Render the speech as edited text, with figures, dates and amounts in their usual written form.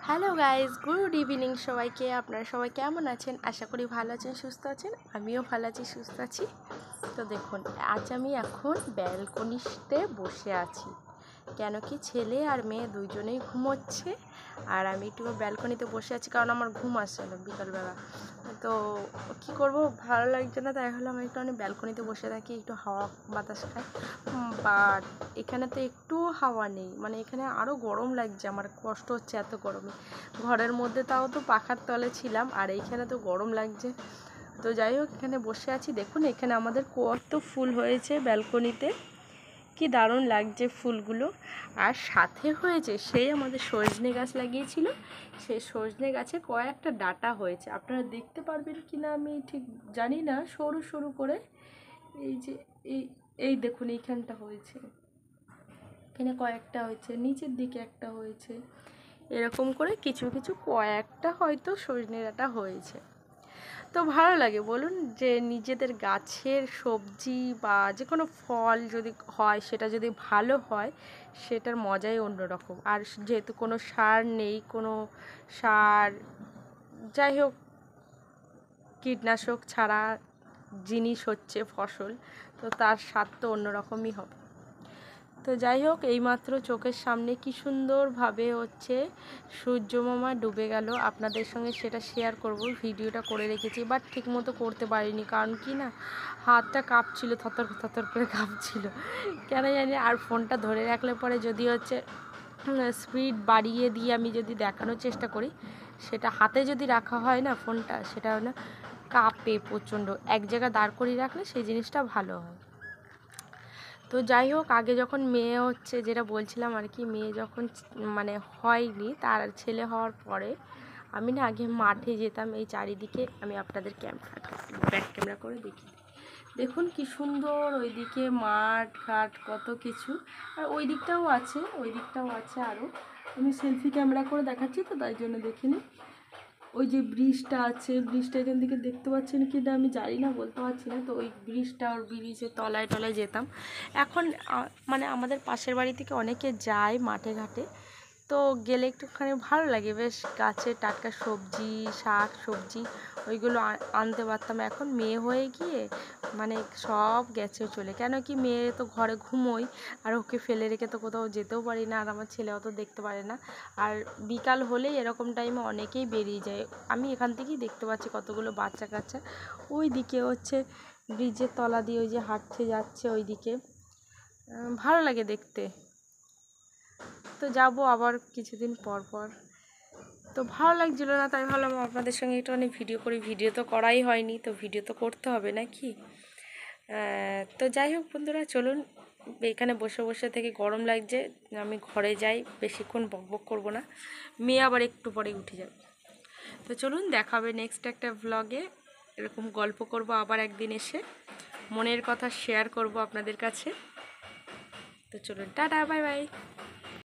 Hello guys, good evening সবাইকে। আপনারা সবাই কেমন আছেন? আশা করি ভালো আছেন, সুস্থ আছেন। আমিও ভালো আছি, সুস্থ আছি। তো দেখুন, আজ আমি এখন ব্যালকনিতে বসে আছি, কেন কি ছেলে আর মেয়ে দুইজনেই ঘুমোচ্ছে, আর আমি একটু ব্যালকনিতে বসে আছি কারণ আমার ঘুম আসছে না বিকালবেলা। তো কি করব, ভালো লাগছে না, তাই হলো আমি একটু ব্যালকনিতে বসে থাকি, একটু হাওয়া বাতাস খাই। বাট এখানে তো একটু হাওয়া নেই, মানে এখানে আরও গরম লাগছে, আমার কষ্ট হচ্ছে এত গরমে। ঘরের মধ্যে তাও তো পাখার তলে ছিলাম, আর এইখানে তো গরম লাগছে। তো যাই হোক, এখানে বসে আছি। দেখুন এখানে আমাদের কত ফুল হয়েছে ব্যালকনিতে, কি দারুণ লাগছে ফুলগুলো। আর সাথে হয়েছে সেই আমাদের সজনে গাছ লাগিয়েছিল, সেই সজনে গাছে কয়েকটা ডাঁটা হয়েছে, আপনারা দেখতে পারবেন কি না আমি ঠিক জানি না, সরু সরু করে। এই যে এই এই দেখুন এইখানটা হয়েছে, এখানে কয়েকটা হয়েছে, নিচের দিকে একটা হয়েছে, এরকম করে কিছু কিছু কয়েকটা হয়তো সজনে ডাঁটা হয়েছে। তো ভালো লাগে বলুন, যে নিজেদের গাছের সবজি বা যে কোনো ফল যদি হয়, সেটা যদি ভালো হয়, সেটার মজাই অন্যরকম। আর যেহেতু কোনো সার নেই, কোনো সার, যাই হোক, কীটনাশক ছাড়া জিনিস হচ্ছে ফসল, তো তার স্বাদ তো অন্যরকমই হবে। তো যাই হোক, এইমাত্র চোখের সামনে কি সুন্দরভাবে হচ্ছে সূর্য মামা ডুবে গেল, আপনাদের সঙ্গে সেটা শেয়ার করব। ভিডিওটা করে রেখেছি, বাট ঠিক মতো করতে পারিনি, কারণ কি না, হাতটা কাঁপছিল, থরথর থরথর করে কাঁপছিল, কেন জানি। আর ফোনটা ধরে রাখলে পরে যদি হচ্ছে স্পিড বাড়িয়ে দিয়ে আমি যদি দেখানোর চেষ্টা করি, সেটা হাতে যদি রাখা হয় না ফোনটা, সেটা না কাঁপে প্রচণ্ড। এক জায়গায় দাঁড় করিয়ে রাখলে সেই জিনিসটা ভালো হয়। তো যাই হোক, আগে যখন মেয়ে হচ্ছে, যেটা বলছিলাম আর কি, মেয়ে যখন মানে হয়নি, তার ছেলে হওয়ার পরে আমি না আগে মাঠে যেতাম, এই চারিদিকে আমি আপনাদের ব্যাক ক্যামেরা করে দেখি। দেখুন কি সুন্দর, ওইদিকে মাঠ ঘাট কত কিছু, আর ওই দিকটাও আছে, ওই দিকটাও আছে আরও। আমি সেলফি ক্যামেরা করে দেখাচ্ছি, তো তাই জন্য দেখিনি। ওই যে ব্রিজটা আছে, ব্রিজটা এখান থেকে দেখতে পাচ্ছেন কি না আমি জানি না, বলতে পারছি না। তো ওই ব্রিজটা, ওর ব্রিজের তলায় টলায় যেতাম। এখন মানে আমাদের পাশের বাড়ি থেকে অনেকে যায় মাঠে ঘাটে, তো গেলে একটুখানি ভালো লাগে, বেশ গাছের টাটকা সবজি, শাক সবজি ওইগুলো আনতে পারতাম। এখন মেয়ে হয়ে গিয়ে মানে সব গেছে চলে, কেন কি মেয়ে তো ঘরে ঘুমোই, আর ওকে ফেলে রেখে তো কোথাও যেতেও পারি না, আর আমার ছেলে অত দেখতে পারে না। আর বিকাল হলেই এরকম টাইমে অনেকেই বেরিয়ে যায়, আমি এখান থেকেই দেখতে পাচ্ছি কতগুলো বাচ্চা কাচ্চা ওই দিকে হচ্ছে ব্রিজের তলা দিয়ে ওই যে হাঁটতে যাচ্ছে ওই দিকে, ভালো লাগে দেখতে। তো যাব আবার কিছুদিন পর পর, তো ভালো লাগছিল না, তাই ভাবলাম আপনাদের সঙ্গে একটুখানি ভিডিও করি। ভিডিও তো করাই হয়নি, তো ভিডিও তো করতে হবে নাকি। তো যাই হোক বন্ধুরা, চলুন, এখানে বসে বসে থেকে গরম লাগছে, আমি ঘরে যাই, বেশিক্ষণ বকবক করব না, মেয়ে আবার একটু পরে উঠে যাবে। তো চলুন, দেখা হবে নেক্সট একটা ভ্লগে, এরকম গল্প করব আবার একদিন এসে, মনের কথা শেয়ার করব আপনাদের কাছে। তো চলুন, টাটা, বাই বাই।